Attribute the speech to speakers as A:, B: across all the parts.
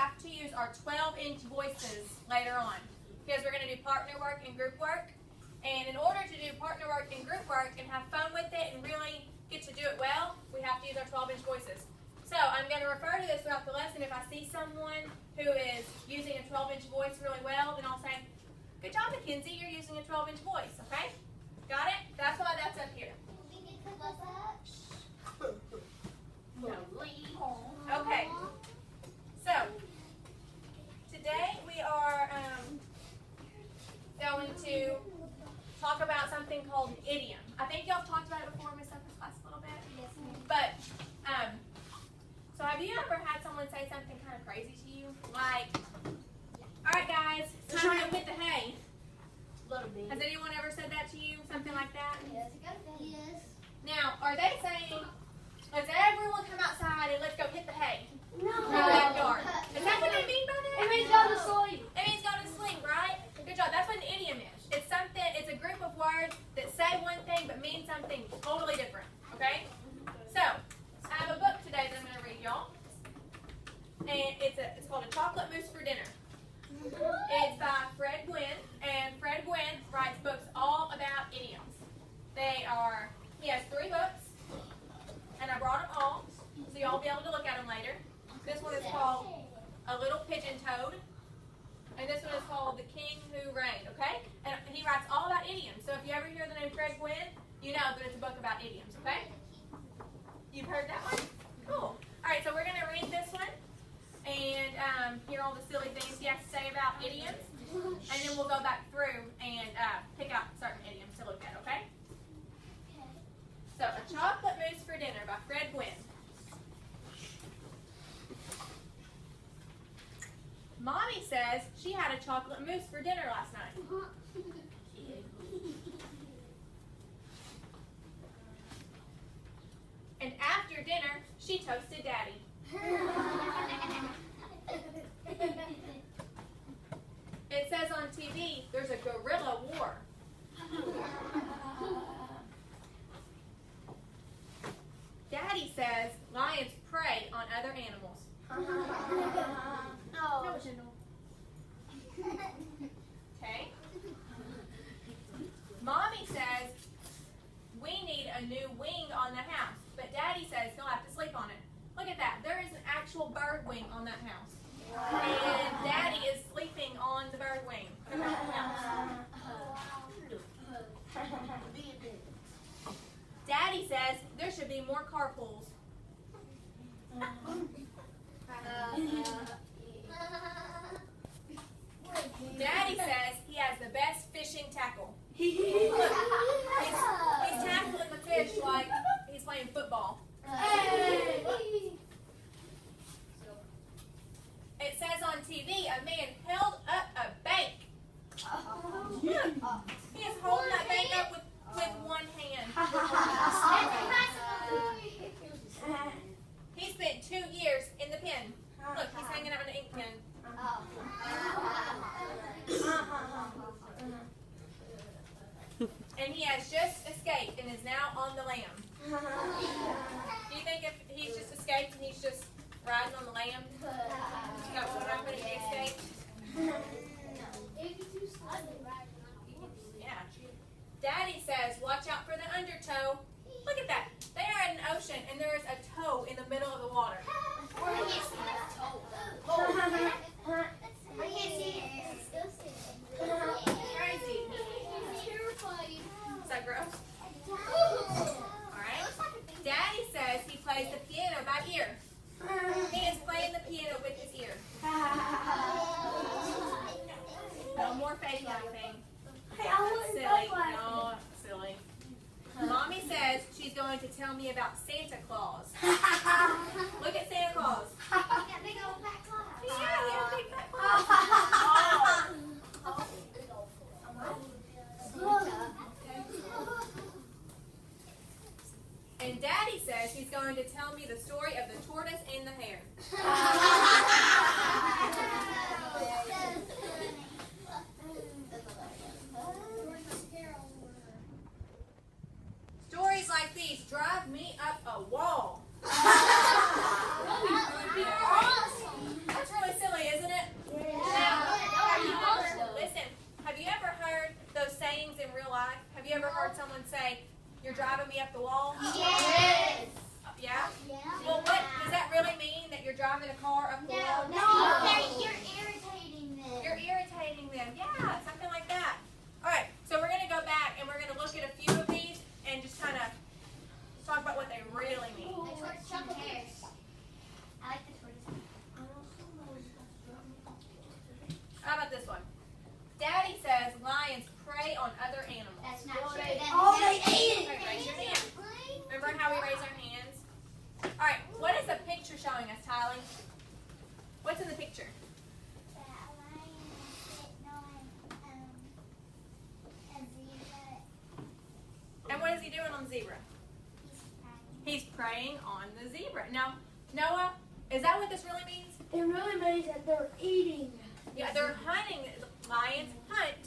A: have to use our 12-inch voices later on because we're going to do partner work and group work. And in order to do partner work and group work and have fun with it and really get to do it well, we have to use our 12-inch voices. So I'm going to refer to this throughout the lesson. If I see someone who is using a 12-inch voice really well, then I'll say, good job, Mackenzie, you're using a 12-inch voice, okay? Got it? That's why that's up here. No. Okay. So, today we are going to talk about something called an idiom. I think y'all have talked about it before in Miss Upper's class a little bit.
B: Yes, ma'am.
A: But, so have you ever had someone say something kind of crazy to you? Like, all right, guys, it's time to go hit the hay. Has anyone ever said that to you? Something like that?
B: Yes. Yes.
A: Now, are they saying, let's everyone come outside and let's go hit the hay
B: No.
A: in the backyard? Is that what they mean by that?
B: It means go to sleep.
A: It means go to sleep, right? Good job. That's what an idiom is. It's something. It's a group of words that say one thing but mean something totally different. Okay? So, I have a book today that I'm going to read y'all, and it's called A Chocolate Mousse for Dinner. It's by Fred Gwynn, and Fred Gwynn writes books all about idioms. He has 3 books, and I brought them all, so y'all will be able to look at them later. This one is called A Little Pigeon Toad, and this one is called The King Who Reigned, okay? And he writes all about idioms, so if you ever hear the name Fred Gwynn, you know that it's a book about idioms, okay? You've heard that one? Cool. All right, so we're going to read this one and hear all the silly things he has to say about idioms, and then we'll go back through and pick out certain idioms to look at, okay? So, A Chocolate Mousse for Dinner by Fred Gwynn. Mommy says she had a chocolate mousse for dinner last night. And after dinner, she toasted Daddy. It says on TV, there's a gorilla war. Daddy says lions prey on other animals. Okay. Mommy says we need a new wing on the house, but Daddy says he'll have to sleep on it. Look at that. There is an actual bird wing on that house. And Daddy is sleeping on the bird wing of the house. Daddy says there should be more carpools. Daddy says he has the best fishing tackle. Look, he's tackling the fish like he's playing football. It says on TV a man held up a bank. Look, he is holding that bank up with one hand. He spent 2 years in the pen. Look, he's hanging out an ink pen. And he has just escaped and is now on the lamb. Do you think if he's just escaped and he's just riding on the lamb, that would happen if he escaped? Yeah. Daddy says, watch out for the undertow. Look at that. They are in an ocean and there is a toe in the middle of the water. Crazy. Is that gross? Alright. Daddy says he plays the piano by ear. He is playing the piano with his ear. No more faking anything. That's silly. No, silly. Mommy says she's going to tell me about Santa Claus. Look at Santa Claus. Yeah, he has a big fat Claus. And Daddy says he's going to tell me the story of the tortoise and the hare. Stories like these drive me up a wall. That's really silly. what they really mean.
B: Like chocolate hairs. I like the tortoise.
A: How about this one? Daddy says lions prey on other animals.
B: That's not true.
C: Oh, they ate it.
A: Okay, raise your hand. Remember how we raise our hands? All right, what is the picture showing us, Tylee? What's in the picture? And what is he doing on the zebra? He's preying on the zebra. Now, Noah, is that what this really means?
C: It really means that they're eating.
A: Yeah, they're hunting. Lions hunt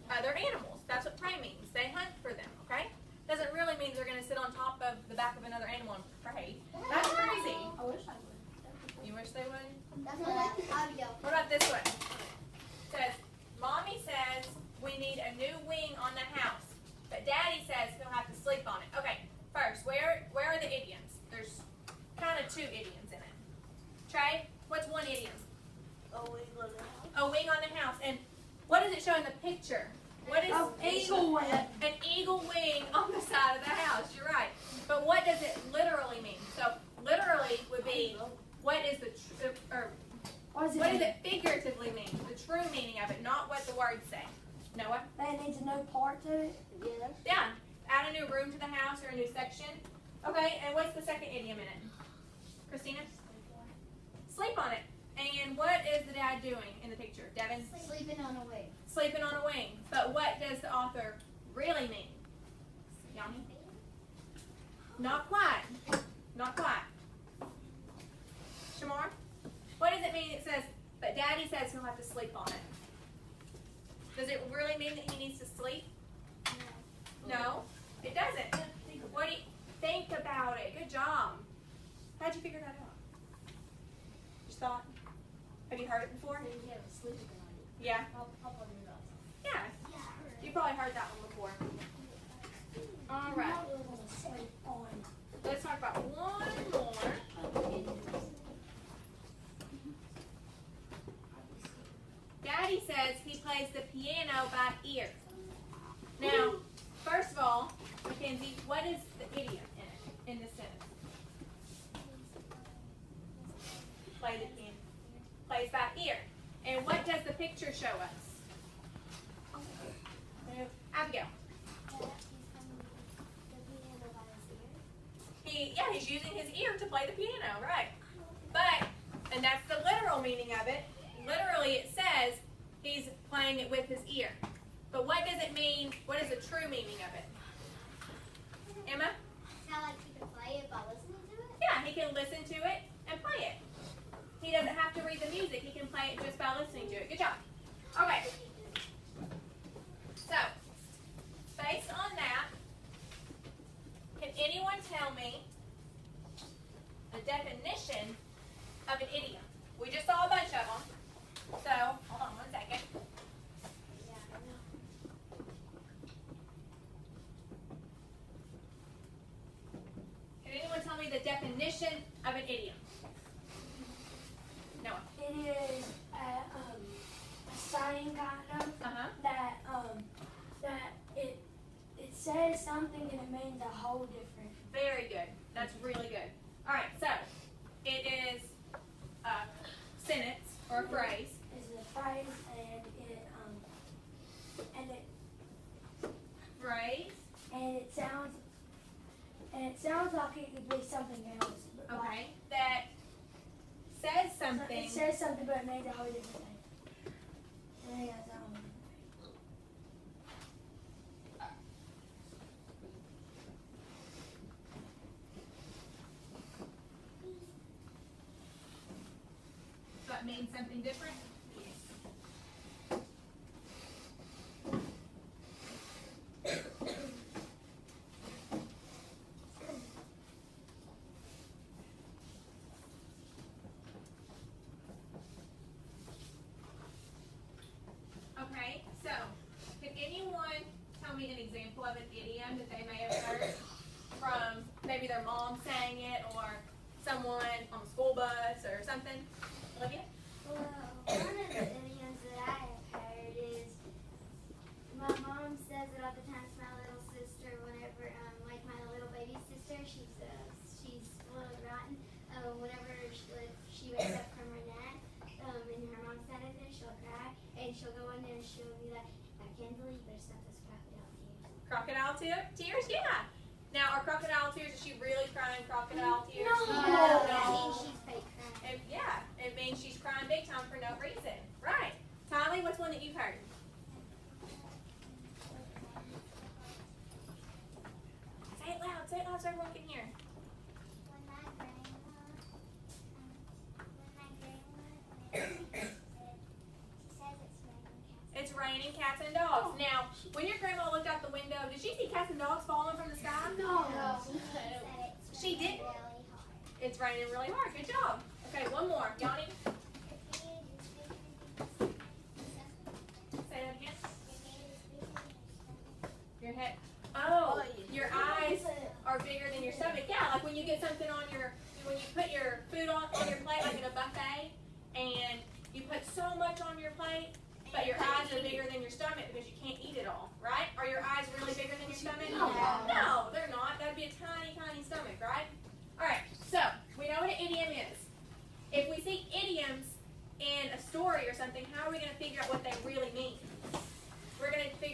A: other animals. That's what prey means. They hunt for them, okay? Doesn't really mean they're going to sit on top of the back of another animal and prey. That's crazy.
C: I wish I would.
A: You wish they would?
B: That's what I would go.
A: What about this one? It says, Mommy says we need a new wing on the house, but Daddy says he'll have to sleep on it. Okay, first, where are the idioms? There's kind of two idioms in it. Trey, what's one idiom?
C: A wing on the house.
A: A wing on the house. And what does it show in the picture? What is
C: Eagle wing.
A: an eagle wing on the side of the house? You're right. But what does it literally mean? So literally would be what is the what does it figuratively mean? The true meaning of it, not what the words say. Noah?
C: That needs a new part to it. Yeah.
A: Yeah. Add a new room to the house or a new section. Okay, and what's the second idiom in it? Christina? Sleep on it. And what is the dad doing in the picture? Devin?
B: Sleeping on a wing.
A: Sleeping on a wing. But what does the author really mean? Yanni? Not quite. Not quite. Shamar? What does it mean? It says, but Daddy says he'll have to sleep on it. Does it really mean that he needs to sleep? No, it doesn't. What do you think about it? Good job. How'd you figure that out? Just thought? Have you heard it before? Yeah. Yeah. You probably heard that one before. All right. Let's talk about one more. Daddy says he plays the piano by ear. Now, first of all, Mackenzie, what is the idiom in this sentence? Play the piano. Plays by ear. And what does the picture show us? Abigail. He's using his ear to play the piano, right? But, and that's the literal meaning of it. Literally, it says he's playing it with his ear. But what does it mean? What is the true meaning of it? Emma?
B: It's not like he can play it by listening to it?
A: Yeah, he can listen to it and play it. He doesn't have to read the music. He can play it just by listening to it. Good job. Okay. So, based on that, can anyone tell me the definition of an idiom? We just saw a bunch of them. So, hold on one second. Can anyone tell me the definition of an idiom? Noah.
C: It is a saying kind of that it says something and it means a whole different.
A: Very good. That's really good. All right, so it is a sentence or a phrase.
C: It's a phrase
A: Phrase.
C: and it sounds like it could be something else. But
A: Okay. That says
C: like,
A: something.
C: it says something but it means a whole different thing. I think that's all.
A: But means something different. Okay, so can anyone tell me an example of an idiom that they may have heard from maybe their mom saying it or someone on the school bus or something? Olivia?
B: Well, one of the idioms that I have heard is my mom says it all the time to my little sister whenever, like my little baby sister, she's and she'll go in there and she'll be like, I can't believe there's stuff that's
A: Crocodile
B: crocodile tears.
A: tears? Yeah. Now, are crocodile tears, is she really crying crocodile tears?
C: No.
B: That means she's fake crying.
A: Yeah, it means she's crying big time for no reason. Right. Tylee, what's one that you've heard? Say it loud so everyone can hear.
B: When my grandma, she says
A: It's raining cats and dogs. Now, when your grandma looked out the window, did she see cats and dogs falling from the sky?
C: No.
A: She did.
B: really hard.
A: It's raining really hard. Good job. Okay, one more. Yanni, say that again. Your head. Oh, your eyes are bigger than your stomach. Yeah, like when you get something on when you put your food on your plate, like in a buffet, and you put so much on your plate, but your eyes are bigger than your stomach because you can't eat it all, right? Are your eyes really bigger than your stomach? No, they're not. That'd be a tiny, tiny stomach, right? All right, so we know what an idiom is. If we see idioms in a story or something, how are we going to figure out what they really mean?